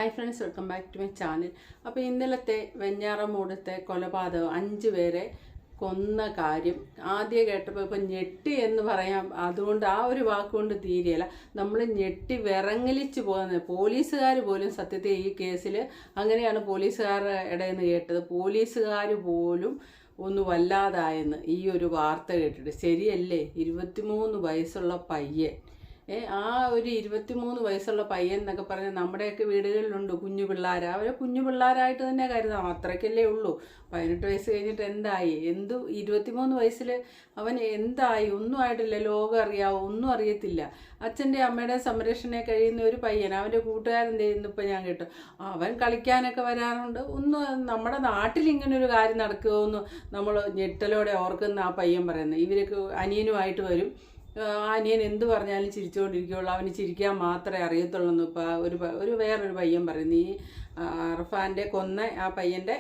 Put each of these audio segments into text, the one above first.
Hi friends, welcome back to my channel. അപ്പോൾ ഇന്നലത്തെ വെഞ്ഞാറമൂടത്തെ കൊലപാതകം 5 പേരെ കൊന്ന കാര്യം ആദ്യം കേട്ടപ്പോൾ ഇപ്പം ഞെട്ടി എന്ന് പറയാം. അതുകൊണ്ട് ആ ഒരു വാക്കുകൊണ്ട് തീരെയല്ല, നമ്മൾ ഞെട്ടി വിറങ്ങലിച്ച് പോകുന്നത്. പോലീസുകാർ പോലും സത്യത്തിൽ ഈ കേസിൽ അങ്ങനെയാണ് പോലീസുകാരുടെ ഇടയിൽ നിന്ന് കേട്ടത്. പോലീസുകാർ പോലും ഒന്ന് വല്ലാതായെന്ന് ഈ ഒരു വാർത്ത കേട്ടിട്ട്. ശരിയല്ലേ? 23 വയസ്സുള്ള പയ്യൻ, ആ ഒരു 23 വയസ്സുള്ള പയ്യൻ എന്നൊക്കെ പറഞ്ഞാൽ നമ്മുടെയൊക്കെ വീടുകളിലുണ്ട് കുഞ്ഞു പിള്ളേർ. അവരെ കുഞ്ഞു പിള്ളേരായിട്ട് തന്നെ കരുതാം, അത്രയ്ക്കല്ലേ ഉള്ളൂ. 18 വയസ്സ് കഴിഞ്ഞിട്ട് എന്തായി? 23 വയസ്സിൽ അവൻ എന്തായി? ഒന്നും ആയിട്ടില്ല. ലോകം അറിയാവോ? ഒന്നും അറിയത്തില്ല. അച്ഛൻ്റെ അമ്മയുടെ സംരക്ഷണയെ കഴിയുന്ന ഒരു പയ്യൻ. അവൻ്റെ കൂട്ടുകാരൻ ചെയ്യുന്നപ്പോൾ ഞാൻ കേട്ടു, അവൻ കളിക്കാനൊക്കെ വരാറുണ്ട്. ഒന്നും നമ്മുടെ നാട്ടിൽ ഇങ്ങനെ ഒരു കാര്യം നടക്കുമോ നമ്മൾ ഞെട്ടലോടെ ഓർക്കുന്ന ആ പയ്യൻ പറയുന്നത്. ഇവർക്ക് അനിയനുമായിട്ട് വരും, അനിയൻ എന്ത് പറഞ്ഞാലും ചിരിച്ചുകൊണ്ടിരിക്കുകയുള്ളൂ, അവന് ചിരിക്കാൻ മാത്രമേ അറിയത്തുള്ളൂ എന്ന് ഇപ്പോൾ വേറൊരു പയ്യൻ പറയുന്നു. ഈ അർഫാൻ്റെ കൊന്ന ആ പയ്യൻ്റെ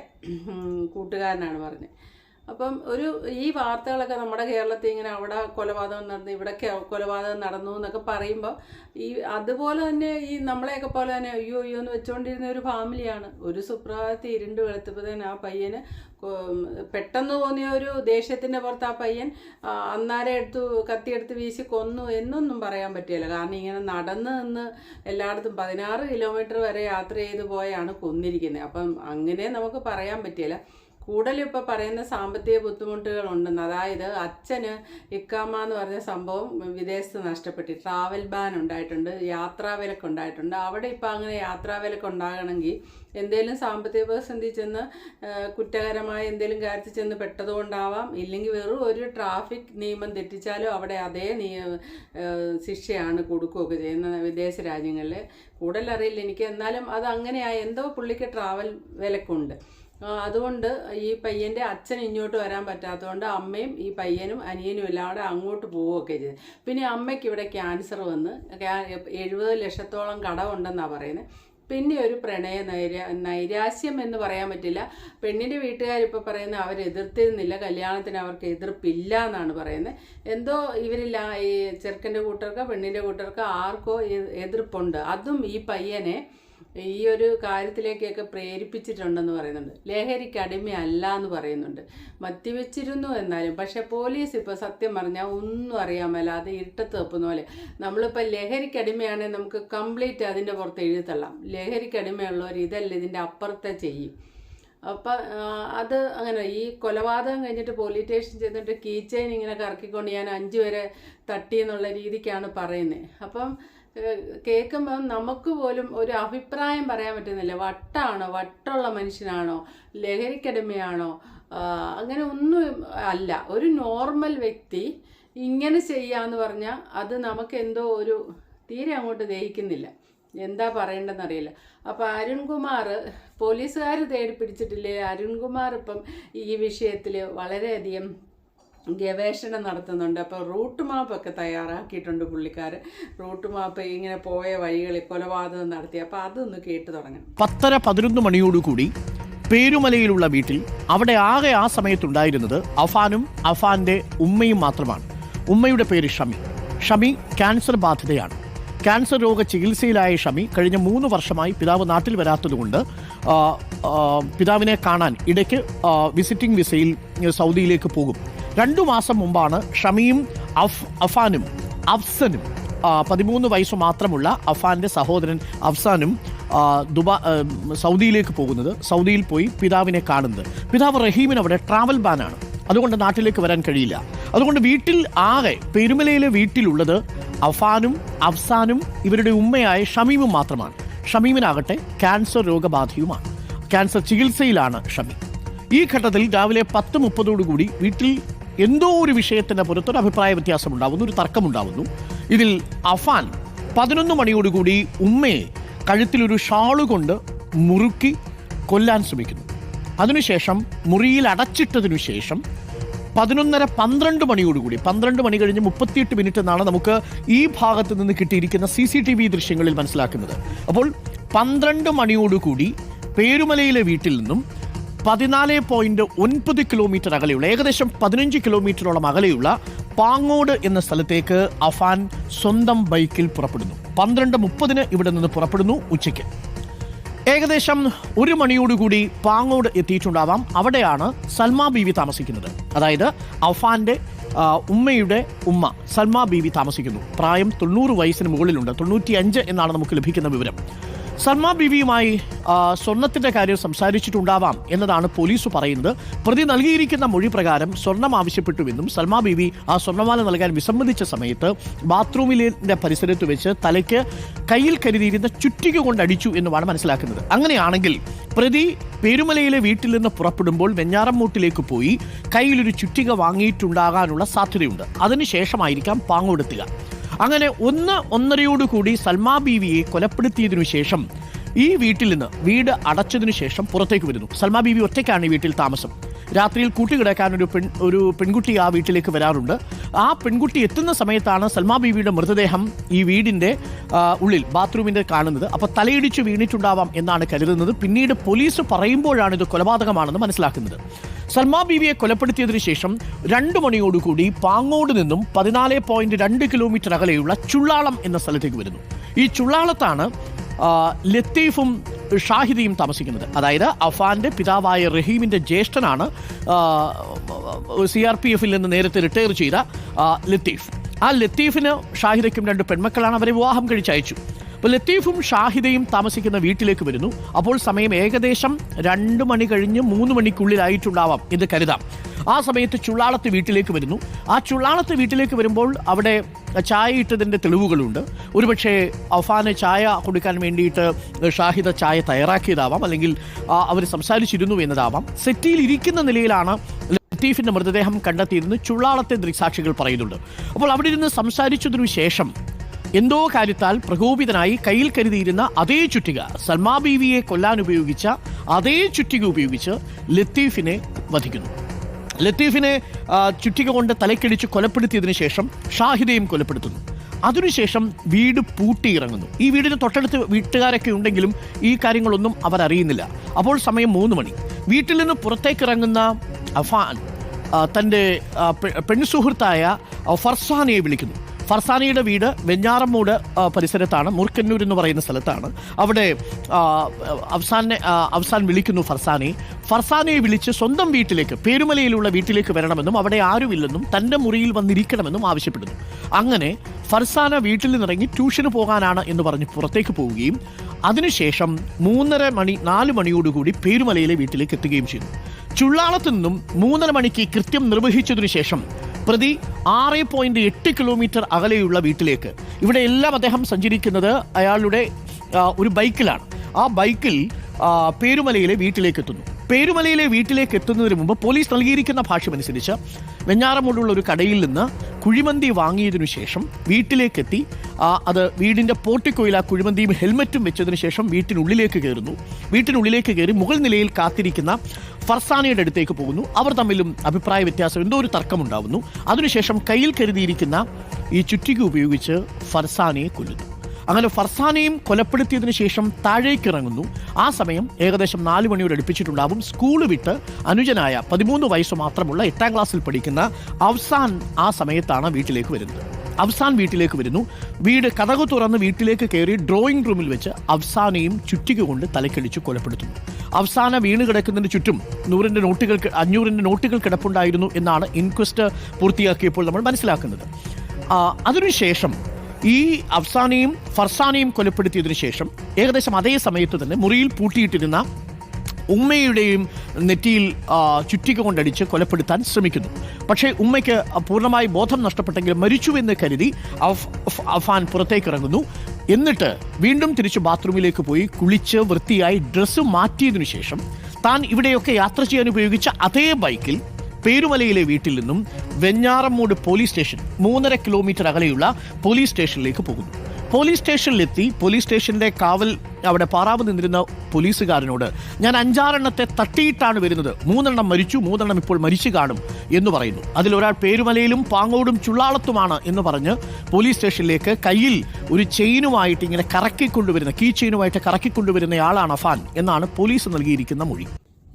കൂട്ടുകാരനാണ് പറഞ്ഞത്. അപ്പം ഈ വാർത്തകളൊക്കെ നമ്മുടെ കേരളത്തിൽ ഇങ്ങനെ അവിടെ കൊലപാതകം നടന്നു, ഇവിടെ കൊലപാതകം നടന്നു എന്നൊക്കെ പറയുമ്പോൾ അതുപോലെ തന്നെ ഈ നമ്മളെയൊക്കെ പോലെ തന്നെ അയ്യോ അയ്യോ എന്ന് വെച്ചുകൊണ്ടിരുന്ന ഒരു ഫാമിലിയാണ്. ഒരു സുപ്രഭാതത്തിൽ ഇരുണ്ട് വെളുത്തപ്പോൾ തന്നെ ആ പയ്യന് പെട്ടെന്ന് തോന്നിയ ഒരു ദേഷ്യത്തിൻ്റെ പുറത്ത് ആ പയ്യൻ അന്നാരെ കത്തിയെടുത്ത് വീശി കൊന്നു എന്നൊന്നും പറയാൻ പറ്റില്ല. കാരണം ഇങ്ങനെ നടന്ന് നിന്ന് എല്ലായിടത്തും 16 കിലോമീറ്റർ വരെ യാത്ര ചെയ്ത് പോയാണ് കൊന്നിരിക്കുന്നത്. അപ്പം അങ്ങനെ നമുക്ക് പറയാൻ പറ്റില്ല. കൂടുതലും ഇപ്പോൾ പറയുന്ന സാമ്പത്തിക ബുദ്ധിമുട്ടുകളുണ്ടെന്ന്. അതായത് അച്ഛന് ഇക്കാമ എന്ന് പറഞ്ഞ സംഭവം വിദേശത്ത് നഷ്ടപ്പെട്ട് ട്രാവൽ ബാൻ ഉണ്ടായിട്ടുണ്ട്, യാത്രാവിലക്ക് ഉണ്ടായിട്ടുണ്ട്. അവിടെ ഇപ്പോൾ അങ്ങനെ യാത്രാവിലക്ക് ഉണ്ടാകണമെങ്കിൽ എന്തെങ്കിലും സാമ്പത്തിക പ്രതിസന്ധി ചെന്ന് കുറ്റകരമായ എന്തെങ്കിലും കാര്യത്തിൽ ചെന്ന് പെട്ടതുകൊണ്ടാവാം, ഇല്ലെങ്കിൽ വെറും ഒരു ട്രാഫിക് നിയമം തെറ്റിച്ചാലും അവിടെ അതേ ശിക്ഷയാണ് കൊടുക്കുകയൊക്കെ ചെയ്യുന്ന വിദേശ രാജ്യങ്ങളിൽ. കൂടുതലറിയില്ല എനിക്ക്, എന്നാലും അത് അങ്ങനെയായി. എന്തോ പുള്ളിക്ക് ട്രാവൽ വിലക്കുണ്ട്. അതുകൊണ്ട് ഈ പയ്യൻ്റെ അച്ഛൻ ഇങ്ങോട്ട് വരാൻ പറ്റാത്തതുകൊണ്ട് അമ്മയും ഈ പയ്യനും അനിയനും എല്ലാം കൂടെ അങ്ങോട്ട് പോവുകയൊക്കെ ചെയ്തു. പിന്നെ അമ്മയ്ക്ക് ഇവിടെ ക്യാൻസർ വന്ന് 70 ലക്ഷത്തോളം കടമുണ്ടെന്നാണ് പറയുന്നത്. പിന്നെ ഒരു നൈരാശ്യം എന്ന് പറയാൻ പറ്റില്ല. പെണ്ണിൻ്റെ വീട്ടുകാരിപ്പോൾ പറയുന്നത് അവരെതിർത്തിരുന്നില്ല, കല്യാണത്തിന് അവർക്ക് എതിർപ്പില്ല എന്നാണ് പറയുന്നത്. എന്തോ ഇവരില്ല, ഈ ചെറുക്കൻ്റെ കൂട്ടർക്ക് പെണ്ണിൻ്റെ കൂട്ടർക്ക് ആർക്കോ എതിർപ്പുണ്ട്. അതും ഈ പയ്യനെ ഈ ഒരു കാര്യത്തിലേക്കൊക്കെ പ്രേരിപ്പിച്ചിട്ടുണ്ടെന്ന് പറയുന്നുണ്ട്. ലഹരിക്ക് അടിമയല്ല എന്ന് പറയുന്നുണ്ട്. മദ്യവെച്ചിരുന്നു എന്നാലും. പക്ഷെ പോലീസ് ഇപ്പോൾ സത്യം പറഞ്ഞാൽ ഒന്നും അറിയാൻ മേല, അത് ഇരുട്ടത്ത് തപ്പുന്ന പോലെ. നമ്മളിപ്പോൾ ലഹരിക്ക് അടിമയാണെങ്കിൽ നമുക്ക് കംപ്ലീറ്റ് അതിൻ്റെ പുറത്ത് എഴുതള്ളാം. ലഹരിക്ക് അടിമയുള്ളവർ ഇതല്ല, ഇതിൻ്റെ അപ്പുറത്തെ ചെയ്യും. അപ്പം അത് അങ്ങനെ. ഈ കൊലപാതകം കഴിഞ്ഞിട്ട് പോലീസ് സ്റ്റേഷൻ ചെന്നിട്ട് കീ ചെയിൻ ഇങ്ങനെ കറക്കിക്കൊണ്ട് ഞാൻ 5 പേരെ തട്ടി എന്നുള്ള രീതിക്കാണ് പറയുന്നത്. അപ്പം കേൾക്കുമ്പം നമുക്ക് പോലും ഒരു അഭിപ്രായം പറയാൻ പറ്റുന്നില്ല. വട്ടുള്ള മനുഷ്യനാണോ, ലഹരിക്കടിമയാണോ, അങ്ങനെ ഒന്നും അല്ല. ഒരു നോർമൽ വ്യക്തി ഇങ്ങനെ ചെയ്യാന്ന് പറഞ്ഞാൽ അത് നമുക്ക് എന്തോ ഒരു തീരെ അങ്ങോട്ട് ദഹിക്കുന്നില്ല. എന്താ പറയേണ്ടതെന്നറിയില്ല. അപ്പോൾ അരുൺകുമാർ, പോലീസുകാർ തേടി പിടിച്ചിട്ടില്ലേ? അരുൺകുമാർ ഇപ്പം ഈ വിഷയത്തിൽ വളരെയധികം ഗവേഷണം നടത്തുന്നുണ്ട്. അപ്പോൾ റൂട്ട് മാപ്പൊക്കെ തയ്യാറാക്കിയിട്ടുണ്ട് പുള്ളിക്കാർ. റൂട്ട് മാപ്പ് ഇങ്ങനെ പോയ വഴികളിൽ കൊലപാതകം നടത്തി. അപ്പോൾ അതൊന്ന് കേട്ട് തുടങ്ങണം. 10:11 മണിയോടുകൂടി പേരുമലയിലുള്ള വീട്ടിൽ അവിടെ ആകെ ആ സമയത്തുണ്ടായിരുന്നത് അഫാനും അഫാന്റെ ഉമ്മയും മാത്രമാണ്. ഉമ്മയുടെ പേര് ഷമി ക്യാൻസർ ബാധിതയാണ്. ക്യാൻസർ രോഗ ചികിത്സയിലായ ഷമി കഴിഞ്ഞ 3 വർഷമായി പിതാവ് നാട്ടിൽ വരാത്തതുകൊണ്ട് പിതാവിനെ കാണാൻ ഇടയ്ക്ക് വിസിറ്റിംഗ് വിസയിൽ സൗദിയിലേക്ക് പോകും. 2 മാസം മുമ്പാണ് ഷമിയും അഫാനും അഫ്സനും 13 വയസ്സ് മാത്രമുള്ള അഫാന്റെ സഹോദരൻ അഫ്സാനും സൗദിയിലേക്ക് പോകുന്നത്. സൗദിയിൽ പോയി പിതാവിനെ കാണുന്നത്. പിതാവ് റഹീമിന് അവിടെ ട്രാവൽ ബാനാണ്, അതുകൊണ്ട് നാട്ടിലേക്ക് വരാൻ കഴിയില്ല. അതുകൊണ്ട് വീട്ടിൽ ആകെ പെരുമലയിലെ വീട്ടിലുള്ളത് അഫാനും അഫ്സാനും ഇവരുടെ ഉമ്മയായ ഷമീമും മാത്രമാണ്. ഷമീമിനാകട്ടെ ക്യാൻസർ രോഗബാധയുമാണ്. ക്യാൻസർ ചികിത്സയിലാണ് ഷമീം. ഈ ഘട്ടത്തിൽ രാവിലെ 10:30 വീട്ടിൽ എന്തോ ഒരു വിഷയത്തിന്റെ പുറത്തൊരു അഭിപ്രായ വ്യത്യാസം ഉണ്ടാവുന്നു, ഒരു തർക്കമുണ്ടാവുന്നു. ഇതിൽ അഫാൻ 11 മണിയോടുകൂടി ഉമ്മയെ കഴുത്തിലൊരു ഷാള് കൊണ്ട് മുറുക്കി കൊല്ലാൻ ശ്രമിക്കുന്നു. അതിനുശേഷം മുറിയിൽ അടച്ചിട്ടതിനു ശേഷം 11:30 മണിയോടുകൂടി, 12 മണി കഴിഞ്ഞ് 38 മിനിറ്റ് എന്നാണ് നമുക്ക് ഈ ഭാഗത്ത് നിന്ന് കിട്ടിയിരിക്കുന്ന CCTV ദൃശ്യങ്ങളിൽ മനസ്സിലാക്കുന്നത്. അപ്പോൾ 12 മണിയോടുകൂടി പേരുമലയിലെ വീട്ടിൽ നിന്നും 14.9 കിലോമീറ്റർ അകലെയുള്ള, ഏകദേശം 15 കിലോമീറ്ററോളം അകലെയുള്ള പാങ്ങോട് എന്ന സ്ഥലത്തേക്ക് അഫാൻ സ്വന്തം ബൈക്കിൽ പുറപ്പെടുന്നു. 12:30 ഇവിടെ നിന്ന് പുറപ്പെടുന്നു. ഉച്ചയ്ക്ക് ഏകദേശം 1 മണിയോടുകൂടി പാങ്ങോട് എത്തിയിട്ടുണ്ടാവാം. അവിടെയാണ് സൽമാ ബീവി താമസിക്കുന്നത്. അതായത് അഫാന്റെ ഉമ്മയുടെ ഉമ്മ സൽമാ ബീവി താമസിക്കുന്നു. പ്രായം 90 വയസ്സിന് മുകളിലുണ്ട്. 95 എന്നാണ് നമുക്ക് ലഭിക്കുന്ന വിവരം. സൽമാ ബീവിയുമായി സ്വർണത്തിന്റെ കാര്യം സംസാരിച്ചിട്ടുണ്ടാവാം എന്നതാണ് പോലീസ് പറയുന്നത്. പ്രതി നൽകിയിരിക്കുന്ന മൊഴി പ്രകാരം സ്വർണം ആവശ്യപ്പെട്ടുവെന്നും സൽമാ ബീവി ആ സ്വർണ്ണമാല നൽകാൻ വിസമ്മതിച്ച സമയത്ത് ബാത്റൂമിലെ പരിസരത്ത് വെച്ച് തലയ്ക്ക് കയ്യിൽ കരുതിയിരുന്ന ചുറ്റിക കൊണ്ട് അടിച്ചു എന്നുമാണ് മനസ്സിലാക്കുന്നത്. അങ്ങനെയാണെങ്കിൽ പ്രതി പേരുമലയിലെ വീട്ടിൽ നിന്ന് പുറപ്പെടുമ്പോൾ വെഞ്ഞാറമ്മൂട്ടിലേക്ക് പോയി കയ്യിലൊരു ചുറ്റിക വാങ്ങിയിട്ടുണ്ടാകാനുള്ള സാധ്യതയുണ്ട്. അതിനുശേഷമായിരിക്കാം പാങ്ങോടെത്തുക. അങ്ങനെ 1-1:30 സൽമാ ബീവിയെ കൊലപ്പെടുത്തിയതിനു ശേഷം ഈ വീട്ടിൽ നിന്ന് വീട് അടച്ചതിനു ശേഷം പുറത്തേക്ക് വരുന്നു. സൽമാ ബീവി ഒറ്റയ്ക്കാണ് ഈ വീട്ടിൽ താമസം. രാത്രിയിൽ കൂട്ടുകിടക്കാൻ ഒരു പെൺകുട്ടി ആ വീട്ടിലേക്ക് വരാറുണ്ട്. ആ പെൺകുട്ടി എത്തുന്ന സമയത്താണ് സൽമാ ബീവിയുടെ മൃതദേഹം ഈ വീടിൻ്റെ ഉള്ളിൽ ബാത്റൂമിൻ്റെ കാണുന്നത്. അപ്പോൾ തലയിടിച്ച് വീണിട്ടുണ്ടാവാം എന്നാണ് കരുതുന്നത്. പിന്നീട് പോലീസ് പറയുമ്പോഴാണ് ഇത് കൊലപാതകമാണെന്ന് മനസ്സിലാക്കുന്നത്. സൽമാ ബീവിയെ കൊലപ്പെടുത്തിയതിനു ശേഷം 2 മണിയോടുകൂടി പാങ്ങോട് നിന്നും 14.2 കിലോമീറ്റർ അകലെയുള്ള ചുള്ളാളം എന്ന സ്ഥലത്തേക്ക് വരുന്നു. ഈ ചുള്ളാളത്താണ് ലത്തീഫും ഷാഹിദയും താമസിക്കുന്നത്. അതായത് അഫാന്റെ പിതാവായ റഹീമിന്റെ ജ്യേഷ്ഠനാണ് CRPF-ൽ നിന്ന് നേരത്തെ റിട്ടയർ ചെയ്ത ലത്തീഫ്. ആ ലത്തീഫിന് ഷാഹിദയ്ക്കും 2 പെൺമക്കളാണ്. അവരെ വിവാഹം കഴിച്ചയച്ചു. അപ്പോൾ ലത്തീഫും ഷാഹിദയും താമസിക്കുന്ന വീട്ടിലേക്ക് വരുന്നു. അപ്പോൾ സമയം ഏകദേശം 2 മണി കഴിഞ്ഞ് 3 മണിക്കുള്ളിലായിട്ടുണ്ടാവാം എന്ന് കരുതാം. ആ സമയത്ത് ചുള്ളാളത്ത് വീട്ടിലേക്ക് വരുന്നു. ആ ചുള്ളാളത്ത് വീട്ടിലേക്ക് വരുമ്പോൾ അവിടെ ചായ ഇട്ടതിൻ്റെ തെളിവുകളുണ്ട്. ഒരുപക്ഷെ അഫാന് ചായ കൊടുക്കാൻ വേണ്ടിയിട്ട് ഷാഹിദ ചായ തയ്യാറാക്കിയതാവാം, അല്ലെങ്കിൽ അവർ സംസാരിച്ചിരുന്നു എന്നതാവാം. സെറ്റിയിൽ ഇരിക്കുന്ന നിലയിലാണ് ലത്തീഫിൻ്റെ മൃതദേഹം കണ്ടെത്തിയതെന്ന് ചുള്ളാളത്തെ ദൃക്സാക്ഷികൾ പറയുന്നുണ്ട്. അപ്പോൾ അവിടെ ഇരുന്ന് സംസാരിച്ചതിനു ശേഷം എന്തോ കാര്യത്താൽ പ്രകോപിതനായി കയ്യിൽ കരുതിയിരുന്ന അതേ ചുറ്റിക, സൽമാ ബീവിയെ കൊല്ലാൻ ഉപയോഗിച്ച അതേ ചുറ്റിക ഉപയോഗിച്ച് ലത്തീഫിനെ വധിക്കുന്നു. ലത്തീഫിനെ ചുറ്റിക കൊണ്ട് തലക്കടിച്ച് കൊലപ്പെടുത്തിയതിനു ശേഷം ഷാഹിദയും കൊലപ്പെടുത്തുന്നു. അതിനുശേഷം വീട് പൂട്ടിയിറങ്ങുന്നു. ഈ വീടിന് തൊട്ടടുത്ത് വീട്ടുകാരൊക്കെ ഉണ്ടെങ്കിലും ഈ കാര്യങ്ങളൊന്നും അവർ അറിയുന്നില്ല. അപ്പോൾ സമയം 3 മണി. വീട്ടിൽ നിന്ന് പുറത്തേക്കിറങ്ങുന്ന അഫാൻ തൻ്റെ പെൺസുഹൃത്തായ ഫർസാനയെ വിളിക്കുന്നു. ഫർസാനയുടെ വീട് വെഞ്ഞാറമ്മൂട് പരിസരത്താണ്, മുർക്കന്നൂർ എന്ന് പറയുന്ന സ്ഥലത്താണ്. അവിടെ അഫ്സാൻ വിളിക്കുന്നു ഫർസാനയെ വിളിച്ച് സ്വന്തം വീട്ടിലേക്ക്, പേരുമലയിലുള്ള വീട്ടിലേക്ക് വരണമെന്നും അവിടെ ആരുമില്ലെന്നും തൻ്റെ മുറിയിൽ വന്നിരിക്കണമെന്നും ആവശ്യപ്പെടുന്നു. അങ്ങനെ ഫർസാന വീട്ടിൽ നിന്നിറങ്ങി ട്യൂഷന് പോകാനാണ് എന്ന് പറഞ്ഞ് പുറത്തേക്ക് പോവുകയും അതിനുശേഷം 4 മണിയോടുകൂടി പേരുമലയിലെ വീട്ടിലേക്ക് എത്തുകയും ചെയ്യുന്നു. ചുള്ളാളത്ത് നിന്നും 3:30 മണിക്ക് കൃത്യം നിർവഹിച്ചതിനു ശേഷം പ്രതി 6.8 കിലോമീറ്റർ അകലെയുള്ള വീട്ടിലേക്ക്, ഇവിടെ എല്ലാം അദ്ദേഹം സഞ്ചരിക്കുന്നത് അയാളുടെ ഒരു ബൈക്കിലാണ്. ആ ബൈക്കിൽ പേരുമലയിലെ വീട്ടിലേക്ക് എത്തുന്നു. പേരുമലയിലെ വീട്ടിലേക്ക് എത്തുന്നതിന് മുമ്പ് പോലീസ് നൽകിയിരിക്കുന്ന ഭാഷ്യമനുസരിച്ച് വെഞ്ഞാറമൂടുള്ള ഒരു കടയിൽ നിന്ന് കുഴിമന്തി വാങ്ങിയതിനു ശേഷം വീട്ടിലേക്കെത്തി അത് വീടിൻ്റെ പോർട്ടിക്കോയിൽ ആ കുഴിമന്തിയും ഹെൽമറ്റും വെച്ചതിന് ശേഷം വീട്ടിനുള്ളിലേക്ക് കയറുന്നു. വീട്ടിനുള്ളിലേക്ക് കയറി മുകൾ നിലയിൽ കാത്തിരിക്കുന്ന ഫർസാനയുടെ അടുത്തേക്ക് പോകുന്നു. അവർ തമ്മിലും അഭിപ്രായ വ്യത്യാസം, എന്തോ ഒരു തർക്കമുണ്ടാവുന്നു. അതിനുശേഷം കയ്യിൽ കരുതിയിരിക്കുന്ന ഈ ചുറ്റിക ഉപയോഗിച്ച് ഫർസാനയെ കൊല്ലുന്നു. അങ്ങനെ ഫർസാനയും കൊലപ്പെടുത്തിയതിനു ശേഷം താഴേക്ക് ഇറങ്ങുന്നു. ആ സമയം ഏകദേശം 4 മണിയോട് അടുപ്പിച്ചിട്ടുണ്ടാവും. സ്കൂൾ വിട്ട് അനുജനായ 13 വയസ്സ് മാത്രമുള്ള 8ാം ക്ലാസ്സിൽ പഠിക്കുന്ന അഫ്സാൻ ആ സമയത്താണ് വീട്ടിലേക്ക് വരുന്നത്. അഫ്സാൻ വീട്ടിലേക്ക് വരുന്നു. വീട് കതകു തുറന്ന് വീട്ടിലേക്ക് കയറി ഡ്രോയിങ് റൂമിൽ വെച്ച് അഫ്സാനെയും ചുറ്റിക കൊണ്ട് തലക്കടിച്ച് കൊലപ്പെടുത്തുന്നു. അഫ്സാന വീണ് കിടക്കുന്നതിന് ചുറ്റും 500 നോട്ടുകൾ കിടപ്പുണ്ടായിരുന്നു എന്നാണ് ഇൻക്വസ്റ്റ് പൂർത്തിയാക്കിയപ്പോൾ നമ്മൾ മനസ്സിലാക്കുന്നത്. അതിനുശേഷം ഈ അഫ്സാനെയും ഫർസാനെയും കൊലപ്പെടുത്തിയതിനു ശേഷം ഏകദേശം അതേ സമയത്ത് തന്നെ മുറിയിൽ പൂട്ടിയിട്ടിരുന്ന ഉമ്മയുടെയും നെറ്റിയിൽ ചുറ്റിക കൊണ്ടടിച്ച് കൊലപ്പെടുത്താൻ ശ്രമിക്കുന്നു. പക്ഷേ ഉമ്മയ്ക്ക് പൂർണ്ണമായി ബോധം നഷ്ടപ്പെട്ടെങ്കിലും മരിച്ചുവെന്ന് കരുതി അഫാൻ പുറത്തേക്കിറങ്ങുന്നു. എന്നിട്ട് വീണ്ടും തിരിച്ച് ബാത്റൂമിലേക്ക് പോയി കുളിച്ച് വൃത്തിയായി ഡ്രസ്സ് മാറ്റിയതിനു ശേഷം താൻ ഇവിടെയൊക്കെ യാത്ര ചെയ്യാൻ ഉപയോഗിച്ച അതേ ബൈക്കിൽ പേരുമലയിലെ വീട്ടിൽ നിന്നും വെഞ്ഞാറമ്മൂട് പോലീസ് സ്റ്റേഷൻ 3.5 കിലോമീറ്റർ അകലെയുള്ള പോലീസ് സ്റ്റേഷനിലേക്ക് പോകുന്നു. പോലീസ് സ്റ്റേഷനിലെത്തി പോലീസ് സ്റ്റേഷനിലെ കാവൽ അവിടെ പാറാവ് നിന്നിരുന്ന പോലീസുകാരനോട് ഞാൻ 5-6 എണ്ണത്തെ തട്ടിയിട്ടാണ് വരുന്നത്, 3 എണ്ണം മരിച്ചു, 3 എണ്ണം ഇപ്പോൾ മരിച്ചു കാണും എന്ന് പറയുന്നു. അതിലൊരാൾ പേരുമലയിലും പാങ്ങോടും ചുള്ളാളത്തുമാണ് എന്ന് പറഞ്ഞ് പോലീസ് സ്റ്റേഷനിലേക്ക് കയ്യിൽ ഒരു ചെയിനുമായിട്ട് ഇങ്ങനെ കറക്കിക്കൊണ്ടുവരുന്ന, കീ ചെയിനുമായിട്ട് കറക്കിക്കൊണ്ടുവരുന്നയാളാണ് അഫാൻ എന്നാണ് പോലീസ് നൽകിയിരിക്കുന്ന മൊഴി.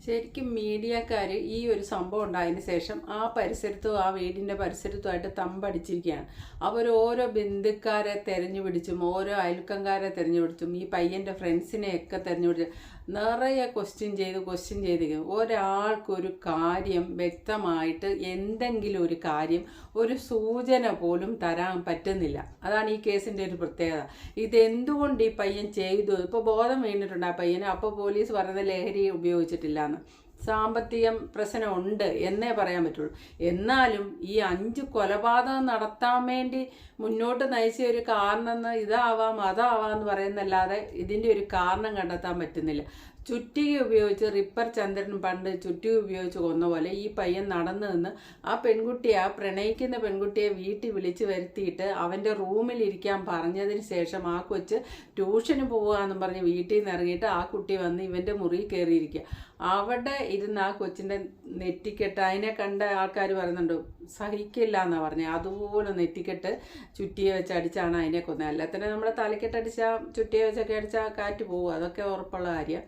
ശരിക്കും മീഡിയക്കാർ ഈ ഒരു സംഭവം ഉണ്ടായതിന് ശേഷം ആ പരിസരത്തും ആ വീടിൻ്റെ പരിസരത്തുമായിട്ട് തമ്പടിച്ചിരിക്കുകയാണ്. അവർ ഓരോ ബന്ധുക്കാരെ തിരഞ്ഞു പിടിച്ചും ഓരോ അയൽക്കംകാരെ തിരഞ്ഞു പിടിച്ചും ഈ പയ്യൻ്റെ ഫ്രണ്ട്സിനെയൊക്കെ തിരഞ്ഞു പിടിച്ചും നിറയെ ക്വസ്റ്റ്യൻ ചെയ്ത് ഒരാൾക്കൊരു കാര്യം വ്യക്തമായിട്ട് എന്തെങ്കിലും ഒരു കാര്യം ഒരു സൂചന പോലും തരാൻ പറ്റുന്നില്ല. അതാണ് ഈ കേസിൻ്റെ ഒരു പ്രത്യേകത. ഇതെന്തുകൊണ്ട് ഈ പയ്യൻ ചെയ്തു, ഇപ്പോൾ ബോധം വീണിട്ടുണ്ട് ആ പയ്യന്. അപ്പോൾ പോലീസ് പറയുന്നത് ലഹരി ഉപയോഗിച്ചിട്ടില്ല എന്ന്. സാമ്പത്തികം പ്രശ്നമുണ്ട് എന്നേ പറയാൻ പറ്റുള്ളൂ. എന്നാലും ഈ 5 കൊലപാതകം നടത്താൻ വേണ്ടി മുന്നോട്ട് നയിച്ച ഒരു കാരണം ഇതാവാം അതാവാം എന്ന് പറയുന്നല്ലാതെ ഇതിൻ്റെ ഒരു കാരണം കണ്ടെത്താൻ പറ്റുന്നില്ല. ചുറ്റിക ഉപയോഗിച്ച് റിപ്പർ ചന്ദ്രൻ പണ്ട് ചുറ്റിക ഉപയോഗിച്ച് കൊന്ന പോലെ ഈ പയ്യൻ നടന്നു നിന്ന് ആ പ്രണയിക്കുന്ന പെൺകുട്ടിയെ വീട്ടിൽ വിളിച്ച് വരുത്തിയിട്ട് അവൻ്റെ റൂമിലിരിക്കാൻ പറഞ്ഞതിന് ശേഷം ആ കൊച്ച് ട്യൂഷന് പോവുകയെന്നും പറഞ്ഞ് വീട്ടിൽ നിന്ന് ഇറങ്ങിയിട്ട് ആ കുട്ടി വന്ന് ഇവൻ്റെ മുറിയിൽ കയറിയിരിക്കുക. അവിടെ ഇരുന്ന് ആ കൊച്ചിൻ്റെ നെറ്റിക്കെട്ട്, അതിനെ കണ്ട ആൾക്കാർ പറയുന്നുണ്ട് സഹിക്കില്ല എന്നാണ് പറഞ്ഞത്. അതുപോലെ നെറ്റിക്കെട്ട് ചുറ്റിയെ വെച്ച് അടിച്ചാണ് അതിനെ കൊന്നത്. അല്ല തന്നെ നമ്മുടെ തലക്കെട്ടടിച്ചാൽ ചുറ്റിയെ വെച്ചൊക്കെ അടിച്ചാൽ കാറ്റ് പോകും, അതൊക്കെ ഉറപ്പുള്ള കാര്യം.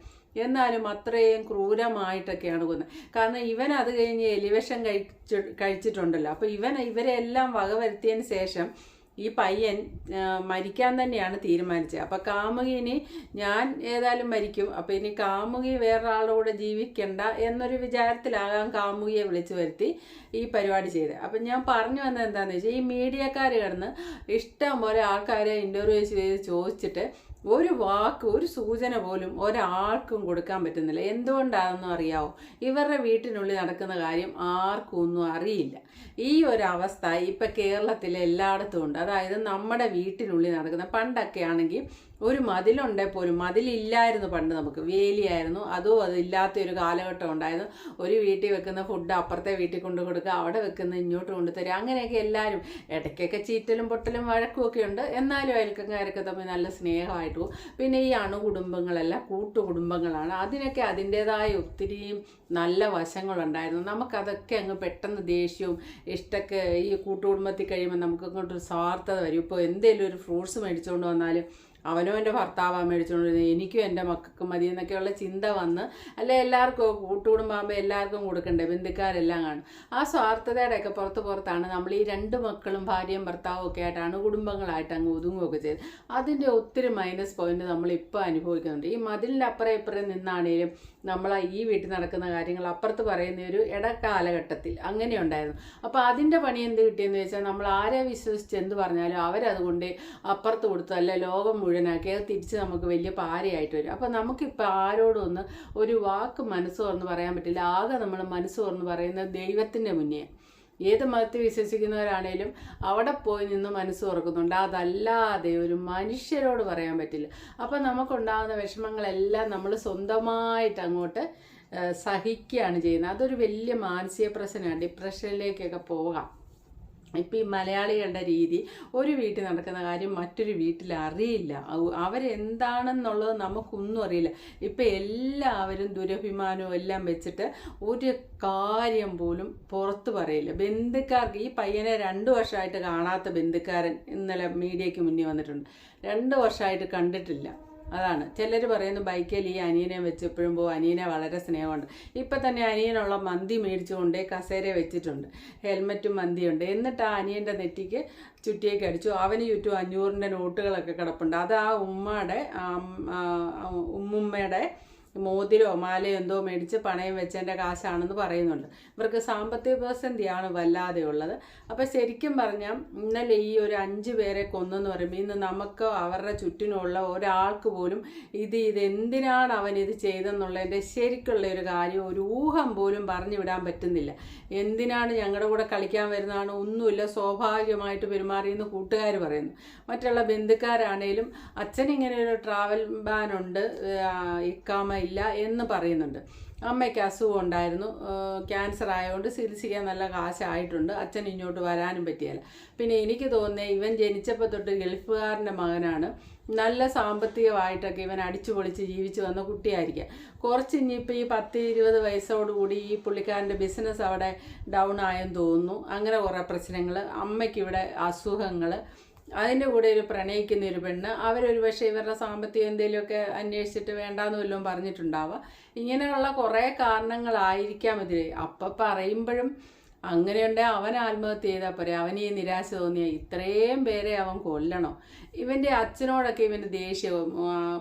എന്നാലും അത്രയും ക്രൂരമായിട്ടൊക്കെയാണ് കൊന്നത്. കാരണം ഇവൻ അത് കഴിഞ്ഞ് എലിവേഷൻ കഴിച്ചിട്ടുണ്ടല്ലോ. അപ്പോൾ ഇവരെല്ലാം വകവരുത്തിയതിന് ശേഷം ഈ പയ്യൻ മരിക്കാൻ തന്നെയാണ് തീരുമാനിച്ചത്. അപ്പം കാമുകിനി ഞാൻ ഏതായാലും മരിക്കും, അപ്പം ഇനി കാമുകി വേറൊരാളുടെ ജീവിക്കണ്ട എന്നൊരു വിചാരത്തിലാകാൻ കാമുകിയെ വിളിച്ചു വരുത്തി ഈ പരിപാടി ചെയ്തത്. അപ്പം ഞാൻ പറഞ്ഞു വന്നത് എന്താണെന്ന് വെച്ചാൽ, ഈ മീഡിയക്കാർ കിടന്ന് ഇഷ്ടം പോലെ ആൾക്കാരെ ഇൻ്റർവ്യൂ ചെയ്ത് ചോദിച്ചിട്ട് ഒരു വാക്ക്, ഒരു സൂചന പോലും ഒരാൾക്കും കൊടുക്കാൻ പറ്റുന്നില്ല. എന്തുകൊണ്ടാണെന്നും അറിയാവോ? ഇവരുടെ വീട്ടിനുള്ളിൽ നടക്കുന്ന കാര്യം ആർക്കും ഒന്നും അറിയില്ല. ഈ ഒരു അവസ്ഥ ഇപ്പം കേരളത്തിലെ എല്ലായിടത്തും ഉണ്ട്. അതായത് നമ്മുടെ വീട്ടിനുള്ളിൽ നടക്കുന്ന, പണ്ടൊക്കെ ആണെങ്കിൽ ഒരു മതിലുണ്ടെങ്കിൽ പോലും, മതിലില്ലായിരുന്നു പണ്ട്, നമുക്ക് വേലിയായിരുന്നു. അതും അതില്ലാത്തൊരു കാലഘട്ടം ഉണ്ടായിരുന്നു. ഒരു വീട്ടിൽ വെക്കുന്ന ഫുഡ് അപ്പുറത്തെ വീട്ടിൽ കൊണ്ടു കൊടുക്കുക, അവിടെ വെക്കുന്ന ഇങ്ങോട്ട് കൊണ്ടുതരിക, അങ്ങനെയൊക്കെ എല്ലാവരും. ഇടയ്ക്കൊക്കെ ചീറ്റലും പൊട്ടലും വഴക്കും ഒക്കെ ഉണ്ട്, എന്നാലും അയൽക്കാരൊക്കെ തമ്മിൽ നല്ല സ്നേഹമായിട്ട് പോകും. പിന്നെ ഈ അണുകുടുംബങ്ങളെല്ലാം കൂട്ടുകുടുംബങ്ങളാണ്. അതിനൊക്കെ അതിൻ്റേതായ ഒത്തിരിയും നല്ല വശങ്ങളുണ്ടായിരുന്നു. നമുക്കതൊക്കെ അങ്ങ് പെട്ടെന്ന് ദേഷ്യവും ഇഷ്ടമൊക്കെ ഈ കൂട്ടുകുടുംബത്തിൽ കഴിയുമ്പോൾ നമുക്ക് അങ്ങോട്ടൊരു സ്വാർത്ഥത വരും. ഇപ്പോൾ എന്തെങ്കിലും ഒരു ഫ്രൂട്ട്സ് മേടിച്ചുകൊണ്ട് വന്നാലും അവനവൻ്റെ ഭർത്താവാൻ മേടിച്ചുകൊണ്ട് എനിക്കും എൻ്റെ മക്കൾക്കും മതി എന്നൊക്കെയുള്ള ചിന്ത വന്ന്, അല്ലെ എല്ലാവർക്കും കൂട്ടുകുടുംബാകുമ്പോൾ എല്ലാവർക്കും കൊടുക്കണ്ടേ, ബന്ധുക്കാരെല്ലാം കാണും. ആ സ്വാർത്ഥതയുടെയൊക്കെ പുറത്താണ് നമ്മൾ ഈ 2 മക്കളും ഭാര്യയും ഭർത്താവും ഒക്കെ ആയിട്ടാണ് കുടുംബങ്ങളായിട്ട് അങ്ങ് ഒതുങ്ങുകയൊക്കെ ചെയ്ത്. അതിൻ്റെ ഒത്തിരി മൈനസ് പോയിന്റ് നമ്മളിപ്പോൾ അനുഭവിക്കുന്നുണ്ട്. ഈ മതിലിൻ്റെ അപ്പുറം ഇപ്പുറം നിന്നാണേലും നമ്മൾ ഈ വീട്ടിൽ നടക്കുന്ന കാര്യങ്ങൾ അപ്പുറത്ത് പറയുന്ന ഒരു ഇടക്കാലഘട്ടത്തിൽ അങ്ങനെ ഉണ്ടായിരുന്നു. അപ്പോൾ അതിൻ്റെ പണി എന്ത് കിട്ടിയെന്ന് വെച്ചാൽ, നമ്മൾ ആരെ വിശ്വസിച്ച് എന്ത് പറഞ്ഞാലും അവരതുകൊണ്ട് അപ്പുറത്ത് കൊടുത്തു, അല്ല ലോകം മുഴുവനാക്കി അത് തിരിച്ച് നമുക്ക് വലിയ പാരയായിട്ട് വരും. അപ്പോൾ നമുക്കിപ്പോൾ ആരോടൊന്ന് ഒരു വാക്ക് മനസ്സ് തുറന്ന് പറയാൻ പറ്റില്ല. ആകെ നമ്മൾ മനസ്സ് തുറന്ന് പറയുന്നത് ദൈവത്തിൻ്റെ മുന്നേ. ഏത് മതത്തിൽ വിശ്വസിക്കുന്നവരാണേലും അവിടെ പോയി നിന്ന് മനസ്സ് തുറക്കുന്നുണ്ട്. അതല്ലാതെ ഒരു മനുഷ്യരോട് പറയാൻ പറ്റില്ല. അപ്പം നമുക്കുണ്ടാകുന്ന വിഷമങ്ങളെല്ലാം നമ്മൾ സ്വന്തമായിട്ട് അങ്ങോട്ട് സഹിക്കുകയാണ് ചെയ്യുന്നത്. അതൊരു വലിയ മാനസിക പ്രശ്നമാണ്. ഡിപ്രഷനിലേക്കൊക്കെ പോകാം. ഇപ്പം ഈ മലയാളികളുടെ രീതി, ഒരു വീട്ടിൽ നടക്കുന്ന കാര്യം മറ്റൊരു വീട്ടിൽ അറിയില്ല, അവരെന്താണെന്നുള്ളത് നമുക്കൊന്നും അറിയില്ല. ഇപ്പം എല്ലാവരും ദുരഭിമാനവും എല്ലാം വെച്ചിട്ട് ഒരു കാര്യം പോലും പുറത്ത് പറയില്ല. ബന്ധുക്കാർക്ക്, ഈ പയ്യനെ 2 വർഷമായിട്ട് കാണാത്ത ബന്ധുക്കാരൻ ഇന്നലെ മീഡിയയ്ക്ക് മുന്നിൽ വന്നിട്ടുണ്ട്. 2 വർഷമായിട്ട് കണ്ടിട്ടില്ല. അതാണ് ചിലർ പറയുന്നു ബൈക്കിൽ ഈ അനിയനെ വെച്ചപ്പോഴും പോകും, അനിയനെ വളരെ സ്നേഹമുണ്ട്. ഇപ്പം തന്നെ അനിയനുള്ള മന്തി മേടിച്ചുകൊണ്ട് കസേര വെച്ചിട്ടുണ്ട്, ഹെൽമറ്റും മന്തിയുണ്ട്. എന്നിട്ട് ആ അനിയൻ്റെ നെറ്റിക്ക് ചുറ്റിയേക്ക് അടിച്ചു. അവന് ചുറ്റും 500-ൻ്റെ നോട്ടുകളൊക്കെ കിടപ്പുണ്ട്. അത് ആ ഉമ്മുമ്മയുടെ മോതിരോ മാലയോ എന്തോ മേടിച്ച് പണയം വെച്ചതിൻ്റെ കാശാണെന്ന് പറയുന്നുണ്ട്. ഇവർക്ക് സാമ്പത്തിക പ്രതിസന്ധിയാണ് വല്ലാതെ ഉള്ളത്. അപ്പോൾ ശരിക്കും പറഞ്ഞാൽ ഇന്നലെ ഈ ഒരു 5 പേരെ കൊന്നെന്ന് പറയുമ്പോൾ ഇന്ന് നമുക്ക് അവരുടെ ചുറ്റിനുള്ള ഒരാൾക്ക് പോലും ഇതെന്തിനാണ് അവനിത് ചെയ്തെന്നുള്ളതിൻ്റെ ശരിക്കുള്ള ഒരു കാര്യം, ഒരു ഊഹം പോലും പറഞ്ഞു വിടാൻ പറ്റുന്നില്ല. എന്തിനാണ് ഞങ്ങളുടെ കൂടെ കളിക്കാൻ വരുന്നതാണ്, ഒന്നുമില്ല, സ്വാഭാവികമായിട്ട് പെരുമാറിയെന്ന് കൂട്ടുകാർ പറയുന്നു. മറ്റുള്ള ബന്ധുക്കാരാണേലും അച്ഛനിങ്ങനെ ഒരു ട്രാവൽ ബാനുണ്ട്, ഇക്കാമ ഇല്ല എന്ന് പറയുന്നുണ്ട്. അമ്മയ്ക്ക് അസുഖം ഉണ്ടായിരുന്നു, ക്യാൻസർ ആയതുകൊണ്ട് ചികിത്സിക്കാൻ നല്ല കാശായിട്ടുണ്ട്, അച്ഛൻ ഇങ്ങോട്ട് വരാനും പറ്റിയല്ല. പിന്നെ എനിക്ക് തോന്നുന്നത് ഇവൻ ജനിച്ചപ്പോൾ തൊട്ട് ഗൾഫുകാരൻ്റെ മകനാണ്, നല്ല സാമ്പത്തികമായിട്ടൊക്കെ ഇവൻ അടിച്ചു പൊളിച്ച് ജീവിച്ചു വന്ന കുട്ടിയായിരിക്കാം. കുറച്ച് ഇനിയിപ്പോൾ ഈ 10-20 വയസ്സോടുകൂടി ഈ പുള്ളിക്കാരൻ്റെ ബിസിനസ് അവിടെ ഡൗൺ ആയെന്ന് തോന്നുന്നു. അങ്ങനെ കുറേ പ്രശ്നങ്ങൾ, അമ്മയ്ക്കിവിടെ അസുഖങ്ങൾ, അതിൻ്റെ കൂടെ ഒരു പ്രണയിക്കുന്ന ഒരു പെണ്ണ്, അവരൊരു പക്ഷേ ഇവരുടെ സാമ്പത്തികം എന്തെങ്കിലുമൊക്കെ അന്വേഷിച്ചിട്ട് വേണ്ടാന്ന് വല്ലതും പറഞ്ഞിട്ടുണ്ടാവുക. ഇങ്ങനെയുള്ള കുറേ കാരണങ്ങളായിരിക്കാം ഇതിൽ. അപ്പം പറയുമ്പോഴും അങ്ങനെയുണ്ടെങ്കിൽ അവൻ ആത്മഹത്യ ചെയ്താൽ പോരെ, അവന് ഈ നിരാശ തോന്നിയ ഇത്രയും പേരെ അവൻ കൊല്ലണോ? ഇവൻ്റെ അച്ഛനോടൊക്കെ ഇവന് ദേഷ്യവും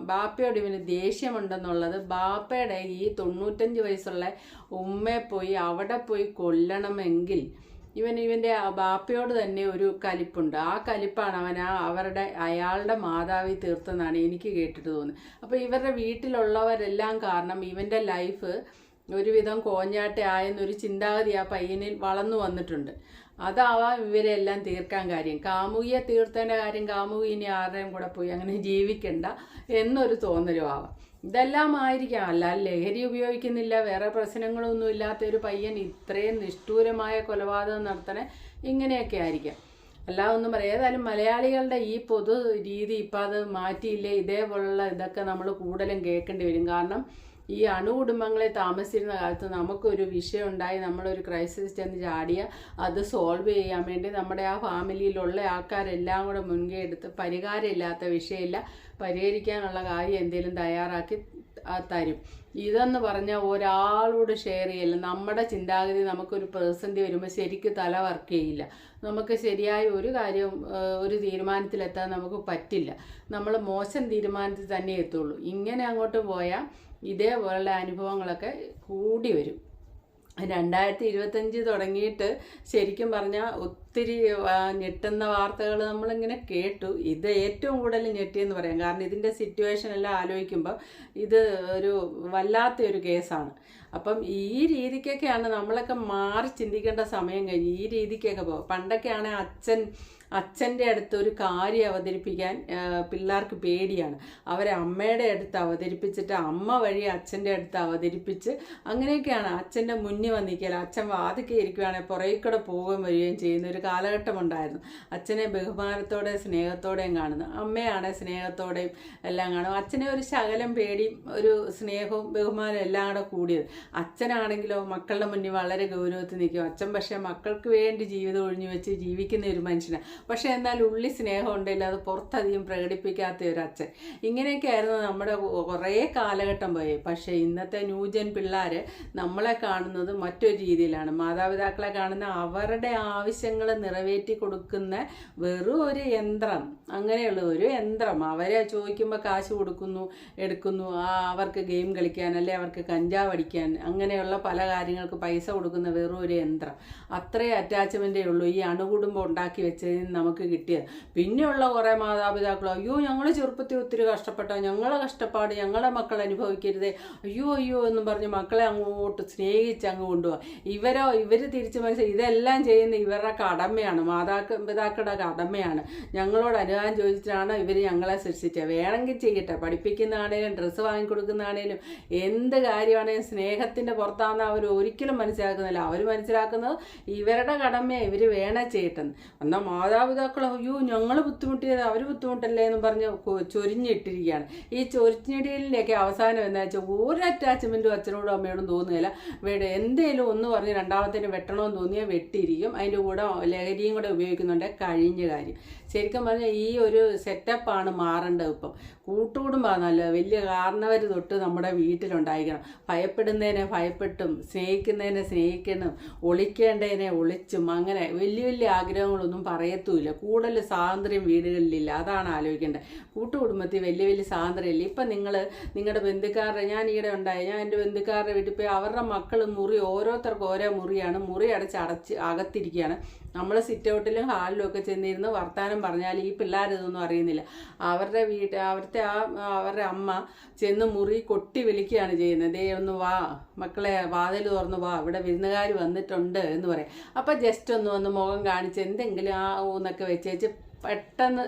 ബാപ്പയോട് ഇവന് ദേഷ്യമുണ്ടെന്നുള്ളത് ബാപ്പയുടെ ഈ 95 വയസ്സുള്ള ഉമ്മയെ പോയി അവിടെ പോയി കൊല്ലണമെങ്കിൽ ഇവൻ്റെ ബാപ്പയോട് തന്നെ ഒരു കലിപ്പുണ്ട്. ആ കലിപ്പാണ് അവൻ അയാളുടെ മാതാവി തീർത്തെന്നാണ് എനിക്ക് കേട്ടിട്ട് തോന്നുന്നത്. അപ്പോൾ ഇവരുടെ വീട്ടിലുള്ളവരെല്ലാം കാരണം ഇവൻ്റെ ലൈഫ് ഒരുവിധം കോഞ്ഞാട്ടെ ആയെന്നൊരു ചിന്താഗതി ആ പയ്യനിൽ വളർന്നു വന്നിട്ടുണ്ട്. അതാവാം ഇവരെല്ലാം തീർക്കാൻ കാര്യം. കാമുകിയെ തീർത്തേണ്ട കാര്യം കാമുകി ഇനി ആരുടെയും കൂടെ പോയി അങ്ങനെ ജീവിക്കണ്ട എന്നൊരു തോന്നലും ആവാം. ഇതെല്ലാം ആയിരിക്കാം. അല്ല ലഹരി ഉപയോഗിക്കുന്നില്ല, വേറെ പ്രശ്നങ്ങളൊന്നും ഇല്ലാത്ത ഒരു പയ്യൻ ഇത്രയും നിഷ്ഠൂരമായ കൊലപാതകം നടത്തണേ ഇങ്ങനെയൊക്കെ ആയിരിക്കാം. അല്ല ഒന്നും പറയാം. ഏതായാലും മലയാളികളുടെ ഈ പൊതു രീതി ഇപ്പം അത് മാറ്റിയില്ലേ, ഇതേപോലുള്ള ഇതൊക്കെ നമ്മൾ കൂടുതലും കേൾക്കേണ്ടി വരും. കാരണം ഈ അണുകുടുംബങ്ങളെ താമസിച്ചിരുന്ന കാലത്ത് നമുക്കൊരു വിഷയം ഉണ്ടായി, നമ്മളൊരു ക്രൈസിസ് ചെന്ന് ചാടിയ അത് സോൾവ് ചെയ്യാൻ വേണ്ടി നമ്മുടെ ആ ഫാമിലിയിലുള്ള ആൾക്കാരെല്ലാം കൂടെ മുൻകൈ എടുത്ത് പരിഹാരമില്ലാത്ത വിഷയമില്ല, പരിഹരിക്കാനുള്ള കാര്യം എന്തെങ്കിലും തയ്യാറാക്കി തരും. ഇതെന്ന് പറഞ്ഞാൽ ഒരാളോട് ഷെയർ ചെയ്യില്ല. നമ്മുടെ ചിന്താഗതി നമുക്കൊരു പ്രതിസന്ധി വരുമ്പോൾ ശരിക്കും തല വർക്ക് ചെയ്യില്ല. നമുക്ക് ശരിയായ ഒരു കാര്യവും ഒരു തീരുമാനത്തിലെത്താൻ നമുക്ക് പറ്റില്ല. നമ്മൾ മോശം തീരുമാനത്തിൽ തന്നെ എത്തുള്ളൂ. ഇങ്ങനെ അങ്ങോട്ട് പോയാൽ ഇതേപോലുള്ള അനുഭവങ്ങളൊക്കെ കൂടി വരും. 2025 തുടങ്ങിയിട്ട് ശരിക്കും പറഞ്ഞാൽ ഒത്തിരി ഞെട്ടുന്ന വാർത്തകൾ നമ്മളിങ്ങനെ കേട്ടു. ഇത് ഏറ്റവും കൂടുതൽ ഞെട്ടിയെന്ന് പറയാം. കാരണം ഇതിൻ്റെ സിറ്റുവേഷൻ എല്ലാം ആലോചിക്കുമ്പോൾ ഇത് ഒരു വല്ലാത്തൊരു കേസാണ്. അപ്പം ഈ രീതിക്കൊക്കെയാണ് നമ്മളൊക്കെ മാറി ചിന്തിക്കേണ്ട സമയം കഴിഞ്ഞ് ഈ രീതിക്കൊക്കെ പോകും. പണ്ടൊക്കെയാണെങ്കിൽ അച്ഛൻ്റെ അടുത്ത് ഒരു കാര്യം അവതരിപ്പിക്കാൻ പിള്ളേർക്ക് പേടിയാണ്. അവരെ അമ്മയുടെ അടുത്ത് അവതരിപ്പിച്ചിട്ട് അമ്മ വഴി അച്ഛൻ്റെ അടുത്ത് അവതരിപ്പിച്ച് അങ്ങനെയൊക്കെയാണ് അച്ഛൻ്റെ മുന്നിൽ വന്നിരിക്കുക. അച്ഛൻ വാതിക്കെ ഇരിക്കുകയാണെങ്കിൽ പുറകെ കൂടെ പോവുകയും വരികയും ചെയ്യുന്ന ഒരു കാലഘട്ടമുണ്ടായിരുന്നു. അച്ഛനെ ബഹുമാനത്തോടെ സ്നേഹത്തോടെയും കാണുന്നു, അമ്മയാണ് സ്നേഹത്തോടെയും എല്ലാം കാണും. അച്ഛനെ ഒരു ശകലം പേടിയും ഒരു സ്നേഹവും ബഹുമാനവും എല്ലാം കൂടെ കൂടിയത്. അച്ഛനാണെങ്കിലോ മക്കളുടെ മുന്നിൽ വളരെ ഗൗരവത്തിൽ നിൽക്കും. അച്ഛൻ പക്ഷേ മക്കൾക്ക് വേണ്ടി ജീവിതം ഒഴിഞ്ഞു വെച്ച് ജീവിക്കുന്ന ഒരു മനുഷ്യനാണ്. പക്ഷേ എന്നാൽ ഉള്ളി സ്നേഹം ഉണ്ടെങ്കിൽ അത് പുറത്തധികം പ്രകടിപ്പിക്കാത്ത ഒരു അച്ഛൻ. ഇങ്ങനെയൊക്കെ ആയിരുന്നു നമ്മുടെ കുറേ കാലഘട്ടം പോയി. പക്ഷേ ഇന്നത്തെ ന്യൂജൻ പിള്ളേർ നമ്മളെ കാണുന്നത് മറ്റൊരു രീതിയിലാണ്. മാതാപിതാക്കളെ കാണുന്ന അവരുടെ ആവശ്യങ്ങൾ നിറവേറ്റി കൊടുക്കുന്ന വെറും ഒരു യന്ത്രം, അങ്ങനെയുള്ള ഒരു യന്ത്രം. അവരെ ചോദിക്കുമ്പോൾ കാശ് കൊടുക്കുന്നു, എടുക്കുന്നു. അവർക്ക് ഗെയിം കളിക്കാൻ, അല്ലെ അവർക്ക് കഞ്ചാവ് അടിക്കാൻ, അങ്ങനെയുള്ള പല കാര്യങ്ങൾക്ക് പൈസ കൊടുക്കുന്ന വെറും ഒരു യന്ത്രം. അത്രയും അറ്റാച്ച്മെൻറ്റേ ഉള്ളൂ ഈ അണുകുടുംബം ഉണ്ടാക്കി വെച്ചതിന് നമുക്ക് കിട്ടിയത്. പിന്നെയുള്ള കുറേ മാതാപിതാക്കൾ അയ്യോ ഞങ്ങൾ ചെറുപ്പത്തിൽ ഒത്തിരി കഷ്ടപ്പെട്ട, ഞങ്ങളെ കഷ്ടപ്പാട് ഞങ്ങളെ മക്കൾ അനുഭവിക്കരുതേ, അയ്യോ അയ്യോ എന്നും പറഞ്ഞ് മക്കളെ അങ്ങോട്ട് സ്നേഹിച്ച് അങ്ങ് കൊണ്ടുപോകാം. ഇവർ തിരിച്ച് മനസ്സിലായി ഇതെല്ലാം ചെയ്യുന്ന ഇവരുടെ കടമയാണ്, മാതാപിതാക്കളുടെ കടമയാണ്. ഞങ്ങളോട് അനുവാദം ചോദിച്ചിട്ടാണ് ഇവർ ഞങ്ങളെ സൃഷ്ടിച്ചത്. വേണമെങ്കിൽ ചെയ്യട്ടെ, പഠിപ്പിക്കുന്നതാണേലും ഡ്രസ്സ് വാങ്ങിക്കൊടുക്കുന്നതാണേലും എന്ത് കാര്യമാണെങ്കിലും സ്നേഹത്തിൻ്റെ പുറത്താണെന്ന് അവർ ഒരിക്കലും മനസ്സിലാക്കുന്നില്ല. അവർ മനസ്സിലാക്കുന്നത് ഇവരുടെ കടമയെ ഇവർ വേണേ ചെയ്യട്ടെന്ന്. എന്നാൽ മാതാപിതാക്കളോ അയ്യോ ഞങ്ങൾ ബുദ്ധിമുട്ടിയത് അവർ ബുദ്ധിമുട്ടല്ലേ എന്ന് പറഞ്ഞ് ചൊരിഞ്ഞിട്ടിരിക്കുകയാണ്. ഈ ചൊരിഞ്ഞിടയിലേക്ക് അവസാനം എന്താ വെച്ചാൽ ഒരു അറ്റാച്ച്മെൻറ്റും അച്ഛനോടും അമ്മയോടും തോന്നുകയില്ല. എന്തേലും ഒന്ന് പറഞ്ഞ് രണ്ടാമത്തേന് വെട്ടണമെന്ന് തോന്നിയാൽ വെട്ടിയിരിക്കും. അതിൻ്റെ കൂടെ ലഹരിയും കൂടെ ഉപയോഗിക്കുന്നുണ്ട്. കഴിഞ്ഞ കാര്യം. ശരിക്കും പറഞ്ഞാൽ ഈ ഒരു സെറ്റപ്പാണ് മാറേണ്ടത്. ഇപ്പം കൂട്ടുകുടുംബമാണ് നല്ലത്. വലിയ കാരണവർ തൊട്ട് നമ്മുടെ വീട്ടിലുണ്ടായിരിക്കണം. ഭയപ്പെടുന്നതിനെ ഭയപ്പെട്ടും സ്നേഹിക്കുന്നതിനെ സ്നേഹിക്കണം, ഒളിക്കേണ്ടതിനെ ഒളിച്ചും, അങ്ങനെ വലിയ വലിയ ആഗ്രഹങ്ങളൊന്നും പറയത്തുമില്ല. കൂടുതൽ സ്വാതന്ത്ര്യം വീടുകളിലില്ല. അതാണ് ആലോചിക്കേണ്ടത്. കൂട്ടുകുടുംബത്തിൽ വലിയ വലിയ സ്വാതന്ത്ര്യമില്ല. ഇപ്പം നിങ്ങളുടെ ബന്ധുക്കാരുടെ, ഞാൻ ഈയിടെ ഉണ്ടായി, ഞാൻ എൻ്റെ ബന്ധുക്കാരുടെ വീട്ടിൽ പോയി അവരുടെ മക്കൾ ഓരോരുത്തർക്കും ഓരോ മുറിയാണ്, മുറി അടച്ച് അകത്തിരിക്കുകയാണ്. നമ്മൾ സിറ്റ് ഔട്ടിലും ഹാളിലും ഒക്കെ ചെന്നിരുന്ന് വർത്താനം പറഞ്ഞാൽ ഈ പിള്ളേരിതൊന്നും അറിയുന്നില്ല. അവരുടെ അമ്മ ചെന്ന് മുറി കൊട്ടി വിളിക്കുകയാണ് ചെയ്യുന്നത്. ദേ ഒന്ന് വാ മക്കളെ, വാതിൽ തുറന്ന് വാ, ഇവിടെ വിരുന്നുകാർ വന്നിട്ടുണ്ട് എന്ന് പറയും. അപ്പം ജസ്റ്റ് ഒന്ന് വന്ന് മുഖം കാണിച്ച് എന്തെങ്കിലും എന്നൊക്കെ വെച്ചേച്ച് പെട്ടെന്ന്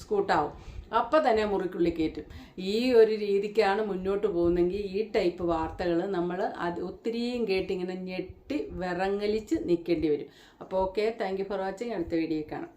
സ്കൂട്ടാവും. അപ്പം തന്നെ മുറിക്കുള്ളിൽ കയറ്റും. ഈ ഒരു രീതിക്കാണ് മുന്നോട്ട് പോകുന്നതെങ്കിൽ ഈ ടൈപ്പ് വാർത്തകൾ നമ്മൾ ഒത്തിരിയും കേട്ടിങ്ങനെ ഞെട്ടി വിറങ്ങലിച്ച് നിൽക്കേണ്ടി വരും. അപ്പോൾ okay, thank you for watching. അടുത്ത വീഡിയോ കാണാം.